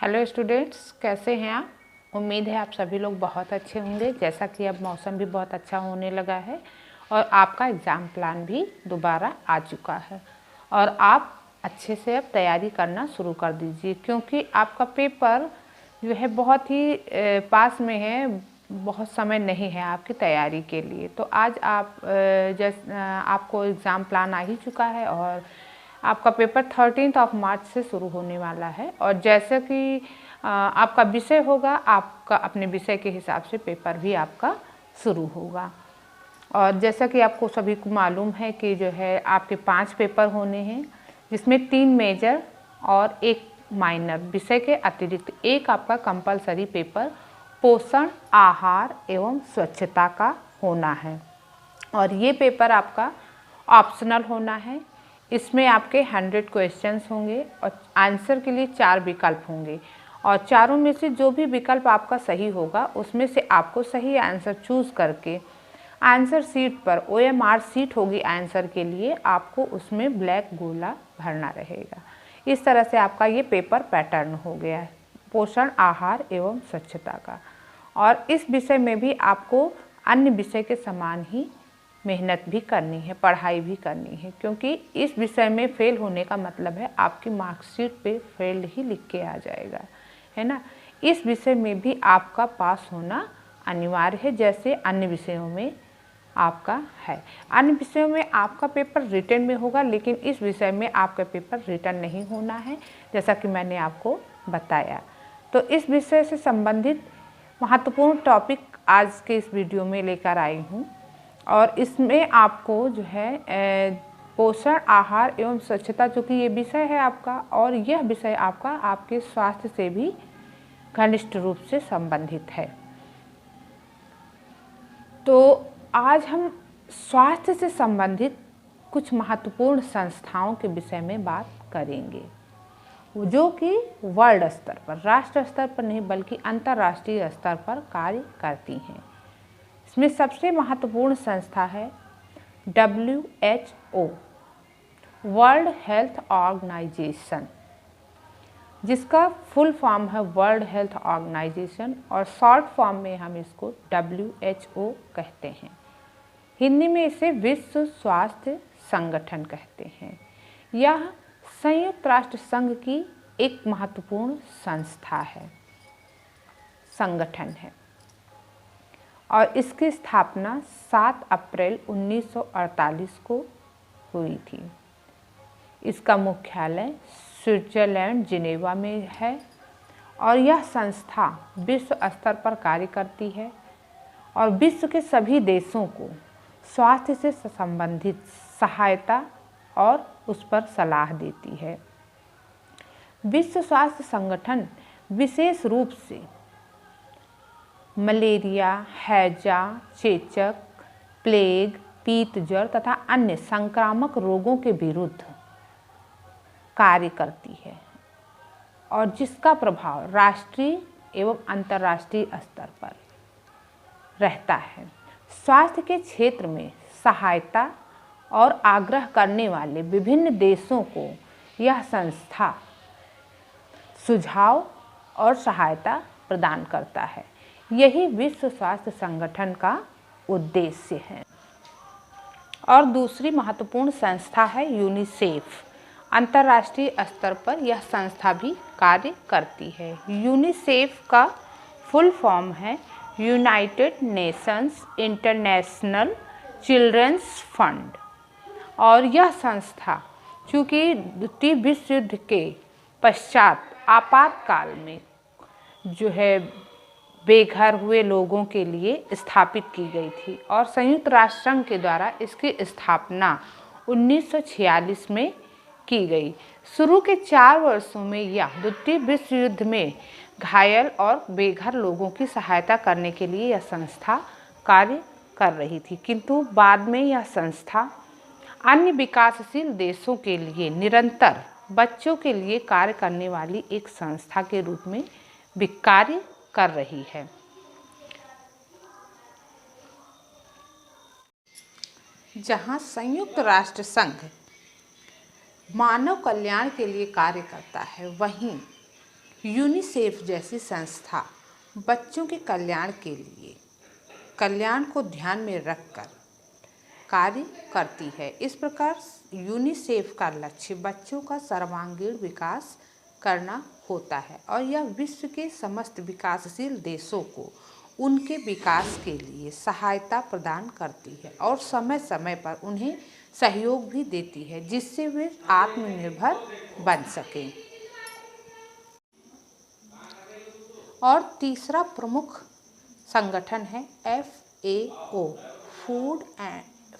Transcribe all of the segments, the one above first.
Hello students, कैसे हैं आप। उम्मीद है आप सभी लोग बहुत अच्छे होंगे। जैसा कि अब मौसम भी बहुत अच्छा होने लगा है और आपका एग्ज़ाम प्लान भी दोबारा आ चुका है और आप अच्छे से अब तैयारी करना शुरू कर दीजिए, क्योंकि आपका पेपर जो है बहुत ही पास में है। बहुत समय नहीं है आपकी तैयारी के लिए। तो आज आपको एग्ज़ाम प्लान आ ही चुका है और आपका पेपर 13 मार्च से शुरू होने वाला है। और जैसे कि आपका विषय होगा, आपका अपने विषय के हिसाब से पेपर भी आपका शुरू होगा। और जैसा कि आपको सभी को मालूम है कि जो है आपके 5 पेपर होने हैं, जिसमें 3 मेजर और 1 माइनर। विषय के अतिरिक्त एक आपका कंपलसरी पेपर पोषण, आहार एवं स्वच्छता का होना है और ये पेपर आपका ऑप्शनल होना है। इसमें आपके 100 क्वेश्चंस होंगे और आंसर के लिए 4 विकल्प होंगे और चारों में से जो भी विकल्प आपका सही होगा उसमें से आपको सही आंसर चूज़ करके आंसर शीट पर OMR शीट होगी आंसर के लिए, आपको उसमें ब्लैक गोला भरना रहेगा। इस तरह से आपका ये पेपर पैटर्न हो गया है पोषण, आहार एवं स्वच्छता का। और इस विषय में भी आपको अन्य विषय के समान ही मेहनत भी करनी है, पढ़ाई भी करनी है, क्योंकि इस विषय में फेल होने का मतलब है आपकी मार्कशीट पे फेल्ड ही लिख के आ जाएगा, है ना। इस विषय में भी आपका पास होना अनिवार्य है, जैसे अन्य विषयों में आपका है। अन्य विषयों में आपका पेपर रिटन में होगा, लेकिन इस विषय में आपका पेपर रिटन नहीं होना है, जैसा कि मैंने आपको बताया। तो इस विषय से संबंधित महत्वपूर्ण टॉपिक आज के इस वीडियो में लेकर आई हूँ और इसमें आपको जो है पोषण, आहार एवं स्वच्छता, जो कि ये विषय है आपका, और यह विषय आपका आपके स्वास्थ्य से भी घनिष्ठ रूप से संबंधित है। तो आज हम स्वास्थ्य से संबंधित कुछ महत्वपूर्ण संस्थाओं के विषय में बात करेंगे, जो कि वर्ल्ड स्तर पर, राष्ट्र स्तर पर नहीं बल्कि अंतर्राष्ट्रीय स्तर पर कार्य करती हैं। इसमें सबसे महत्वपूर्ण संस्था है WHO, वर्ल्ड हेल्थ ऑर्गेनाइजेशन, जिसका फुल फॉर्म है वर्ल्ड हेल्थ ऑर्गेनाइजेशन और शॉर्ट फॉर्म में हम इसको WHO कहते हैं। हिंदी में इसे विश्व स्वास्थ्य संगठन कहते हैं। यह संयुक्त राष्ट्र संघ की एक महत्वपूर्ण संस्था है, संगठन है और इसकी स्थापना 7 अप्रैल 1948 को हुई थी। इसका मुख्यालय स्विट्जरलैंड जिनेवा में है और यह संस्था विश्व स्तर पर कार्य करती है और विश्व के सभी देशों को स्वास्थ्य से संबंधित सहायता और उस पर सलाह देती है। विश्व स्वास्थ्य संगठन विशेष रूप से मलेरिया, हैजा, चेचक, प्लेग, पीत ज्वर तथा अन्य संक्रामक रोगों के विरुद्ध कार्य करती है और जिसका प्रभाव राष्ट्रीय एवं अंतर्राष्ट्रीय स्तर पर रहता है। स्वास्थ्य के क्षेत्र में सहायता और आग्रह करने वाले विभिन्न देशों को यह संस्था सुझाव और सहायता प्रदान करता है। यही विश्व स्वास्थ्य संगठन का उद्देश्य है। और दूसरी महत्वपूर्ण संस्था है यूनिसेफ। अंतर्राष्ट्रीय स्तर पर यह संस्था भी कार्य करती है। यूनिसेफ का फुल फॉर्म है United Nations International Children's Fund और यह संस्था चूँकि द्वितीय विश्व युद्ध के पश्चात आपातकाल में जो है बेघर हुए लोगों के लिए स्थापित की गई थी और संयुक्त राष्ट्र संघ के द्वारा इसकी स्थापना 1946 में की गई। शुरू के 4 वर्षों में यह द्वितीय विश्व युद्ध में घायल और बेघर लोगों की सहायता करने के लिए यह संस्था कार्य कर रही थी, किंतु बाद में यह संस्था अन्य विकासशील देशों के लिए निरंतर बच्चों के लिए कार्य करने वाली एक संस्था के रूप में कार्य कर रही है। जहां संयुक्त राष्ट्र संघ मानव कल्याण के लिए कार्य करता है, वहीं यूनिसेफ जैसी संस्था बच्चों के कल्याण को ध्यान में रखकर कार्य करती है। इस प्रकार यूनिसेफ का लक्ष्य बच्चों का सर्वांगीण विकास करना होता है और यह विश्व के समस्त विकासशील देशों को उनके विकास के लिए सहायता प्रदान करती है और समय समय पर उन्हें सहयोग भी देती है, जिससे वे आत्मनिर्भर बन सकें। और तीसरा प्रमुख संगठन है FAO,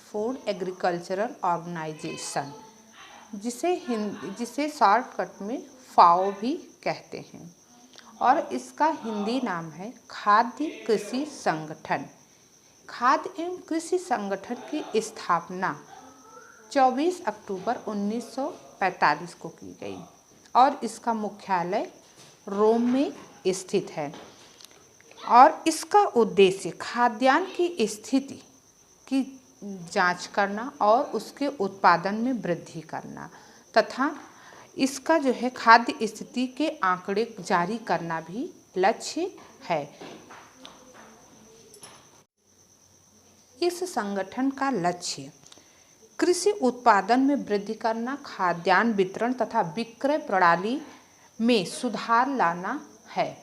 फूड एग्रीकल्चरल ऑर्गेनाइजेशन, जिसे शॉर्टकट में FAO भी कहते हैं, और इसका हिंदी नाम है खाद्य कृषि संगठन। खाद्य एवं कृषि संगठन की स्थापना 24 अक्टूबर 1945 को की गई और इसका मुख्यालय रोम में स्थित है। और इसका उद्देश्य खाद्यान्न की स्थिति की जांच करना और उसके उत्पादन में वृद्धि करना तथा इसका जो है खाद्य स्थिति के आंकड़े जारी करना भी लक्ष्य है। इस संगठन का लक्ष्य कृषि उत्पादन में वृद्धि करना, खाद्यान्न वितरण तथा विक्रय प्रणाली में सुधार लाना है।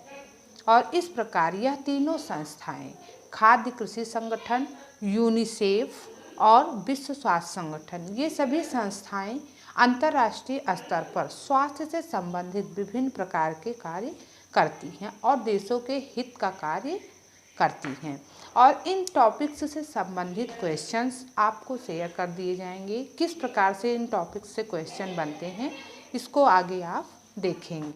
और इस प्रकार यह तीनों संस्थाएं, खाद्य कृषि संगठन, यूनिसेफ और विश्व स्वास्थ्य संगठन, ये सभी संस्थाएं अंतर्राष्ट्रीय स्तर पर स्वास्थ्य से संबंधित विभिन्न प्रकार के कार्य करती हैं और देशों के हित का कार्य करती हैं। और इन टॉपिक्स से संबंधित क्वेश्चंस आपको शेयर कर दिए जाएंगे। किस प्रकार से इन टॉपिक्स से क्वेश्चन बनते हैं इसको आगे आप देखेंगे।